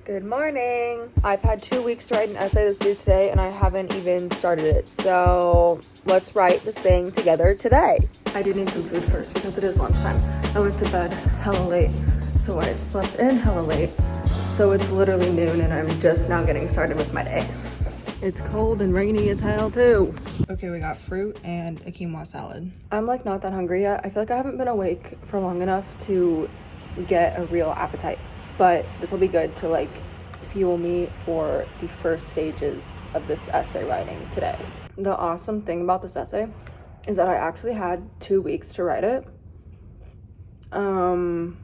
Good morning. I've had 2 weeks to write an essay that's due today and I haven't even started it. So let's write this thing together today. I do need some food first because it is lunchtime. I went to bed hella late, so I slept in hella late. So it's literally noon and I'm just now getting started with my day. It's cold and rainy as hell too. Okay, we got fruit and a quinoa salad. I'm like not that hungry yet. I feel like I haven't been awake for long enough to get a real appetite. But this will be good to like fuel me for the first stages of this essay writing today. The awesome thing about this essay is that I actually had 2 weeks to write it. And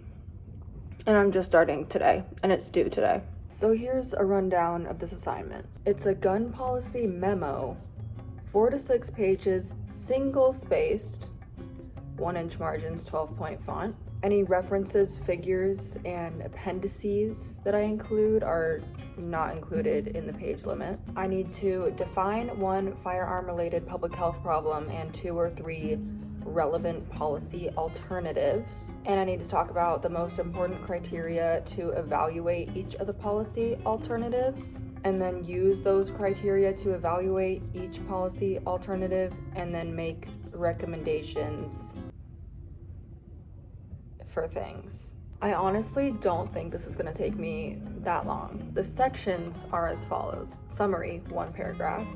I'm just starting today and it's due today. So here's a rundown of this assignment. It's a gun policy memo, 4 to 6 pages, single spaced, 1-inch margins, 12-point font. Any references, figures, and appendices that I include are not included in the page limit. I need to define 1 firearm-related public health problem and 2 or 3 relevant policy alternatives. And I need to talk about the most important criteria to evaluate each of the policy alternatives, and then use those criteria to evaluate each policy alternative, and then make recommendations for things. I honestly don't think this is gonna take me that long. The sections are as follows: summary, 1 paragraph;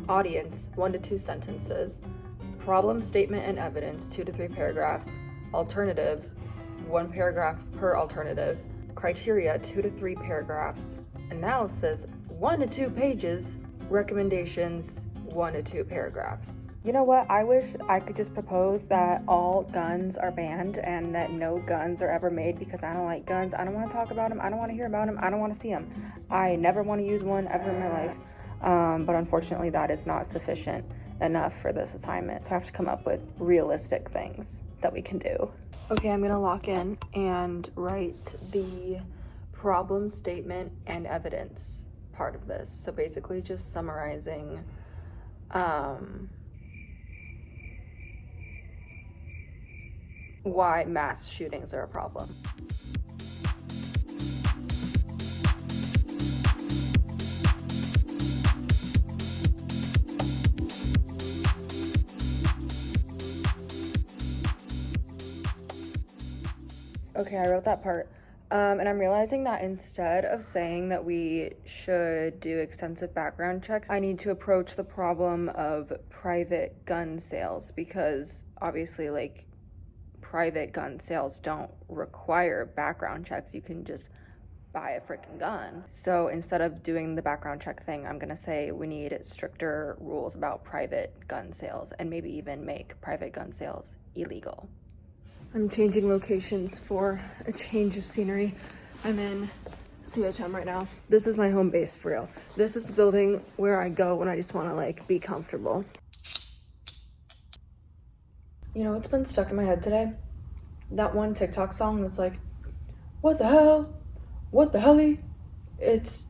audience, 1 to 2 sentences; problem statement and evidence, 2 to 3 paragraphs; alternative, 1 paragraph per alternative; criteria, 2 to 3 paragraphs; analysis, 1 to 2 pages; recommendations, 1 to 2 paragraphs. You know what? I wish I could just propose that all guns are banned and that no guns are ever made, because I don't like guns. I don't want to talk about them. I don't want to hear about them. I don't want to see them. I never want to use one ever in my life. But unfortunately, that is not sufficient enough for this assignment. So I have to come up with realistic things that we can do. Okay, I'm going to lock in and write the problem statement and evidence part of this. So basically just summarizing why mass shootings are a problem. Okay, I wrote that part. And I'm realizing that instead of saying that we should do extensive background checks, I need to approach the problem of private gun sales, because obviously, like, private gun sales don't require background checks. You can just buy a freaking gun. So instead of doing the background check thing, I'm gonna say we need stricter rules about private gun sales, and maybe even make private gun sales illegal. I'm changing locations for a change of scenery. I'm in CHM right now. This is my home base for real. This is the building where I go when I just wanna like be comfortable. You know what's been stuck in my head today? That one TikTok song that's like, what the hell? What the helly? It's...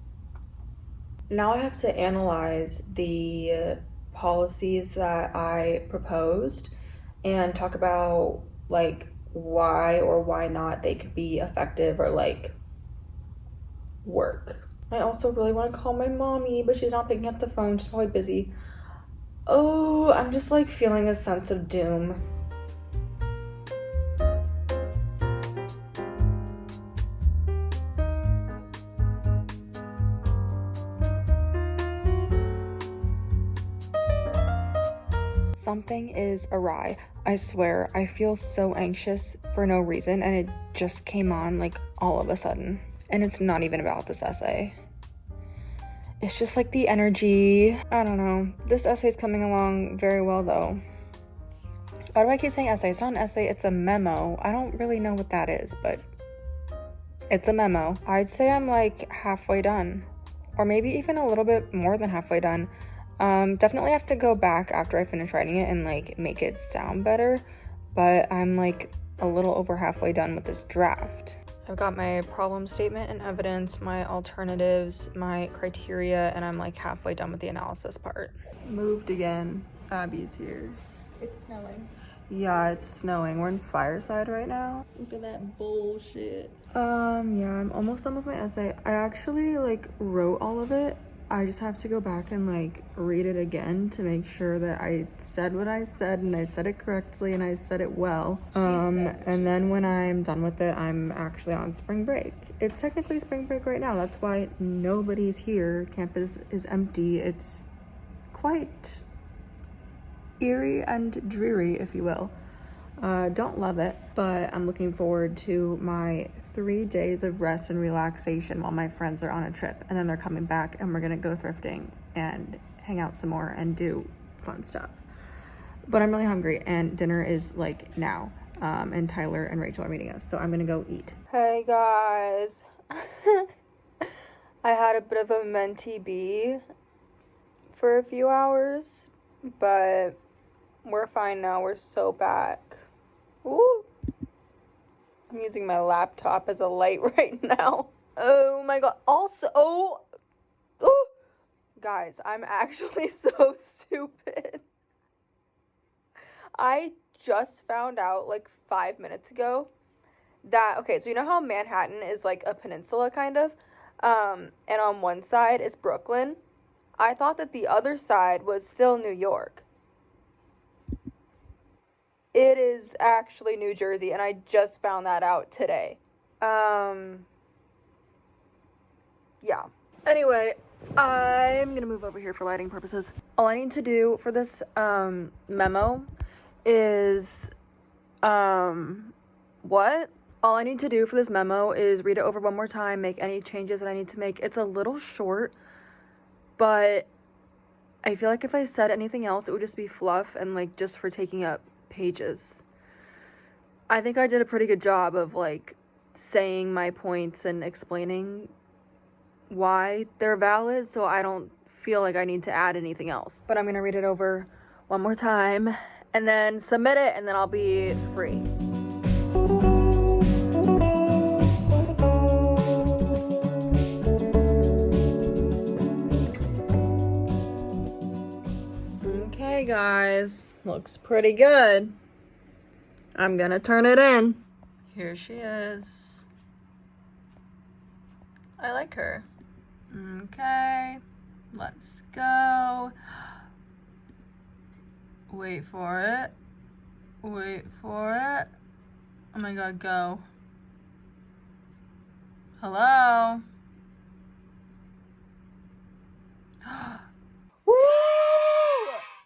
Now I have to analyze the policies that I proposed and talk about like why or why not they could be effective or like work. I also really want to call my mommy, but she's not picking up the phone. She's probably busy. Oh, I'm just like feeling a sense of doom. Something is awry. I swear, I feel so anxious for no reason, and it just came on like all of a sudden. And it's not even about this essay. It's just like the energy. I don't know. This essay is coming along very well though. Why do I keep saying essay? It's not an essay, it's a memo. I don't really know what that is, but it's a memo. I'd say I'm like halfway done, or maybe even a little bit more than halfway done. Definitely have to go back after I finish writing it and like make it sound better, but I'm like a little over halfway done with this draft. I've got my problem statement and evidence, my alternatives, my criteria, and I'm like halfway done with the analysis part. Moved again. Abby's here. It's snowing. Yeah, it's snowing. We're in Fireside right now. Look at that bullshit. Yeah, I'm almost done with my essay. I actually, like, wrote all of it. I just have to go back and, like, read it again to make sure that I said what I said and I said it correctly and I said it well. And then when I'm done with it, I'm actually on spring break. It's technically spring break right now. That's why nobody's here. Campus is empty. It's quite eerie and dreary, if you will. Don't love it, but I'm looking forward to my 3 days of rest and relaxation while my friends are on a trip, and then they're coming back and we're gonna go thrifting and hang out some more and do fun stuff. But I'm really hungry and dinner is like now, and Tyler and Rachel are meeting us, so I'm gonna go eat. Hey guys. I had a bit of a mentee bee for a few hours, but we're fine now. We're so back. Ooh. I'm using my laptop as a light right now. Oh my god. Also, oh. Guys, I'm actually so stupid. I just found out like 5 minutes ago that, okay, so you know how Manhattan is like a peninsula kind of? And on one side is Brooklyn. I thought that the other side was still New York. It is actually New Jersey, and I just found that out today. Yeah. Anyway, I'm gonna move over here for lighting purposes. All I need to do for this memo is what? All I need to do for this memo is read it over one more time, make any changes that I need to make. It's a little short, but I feel like if I said anything else, it would just be fluff and like just for taking up pages. I think I did a pretty good job of like saying my points and explaining why they're valid, so I don't feel like I need to add anything else. But I'm gonna read it over one more time and then submit it, and then I'll be free. Okay guys, looks pretty good. I'm gonna turn it in. Here she is. I like her. Okay, let's go. Wait for it. Wait for it. Oh my god, go. Hello? Woo!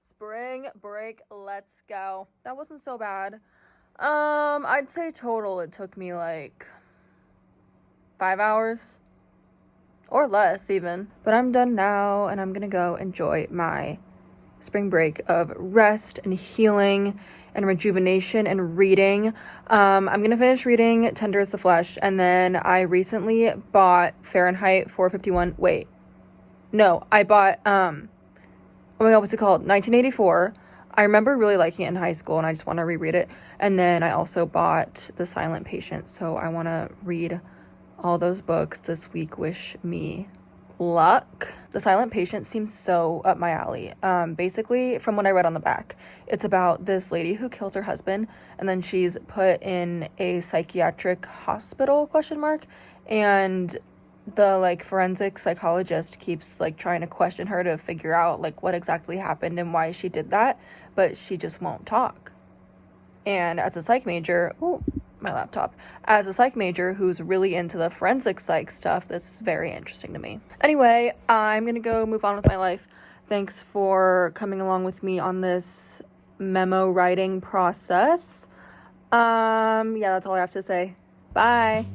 Spring break, let's go. That wasn't so bad. I'd say total it took me like 5 hours or less even. But I'm done now and I'm gonna go enjoy my spring break of rest and healing and rejuvenation and reading. I'm gonna finish reading Tender as the Flesh, and then I recently bought Fahrenheit 451. Wait. No, I bought oh my god, what's it called? 1984. I remember really liking it in high school and I just want to reread it. And then I also bought The Silent Patient, so I want to read all those books this week. Wish me luck. The Silent Patient seems so up my alley. Basically, from what I read on the back, it's about this lady who kills her husband and then she's put in a psychiatric hospital, ? And the like forensic psychologist keeps like trying to question her to figure out like what exactly happened and why she did that, but she just won't talk. And as a psych major, my laptop, as a psych major who's really into the forensic psych stuff, this is very interesting to me. Anyway, I'm gonna go move on with my life. Thanks for coming along with me on this memo writing process. Yeah, that's all I have to say. Bye.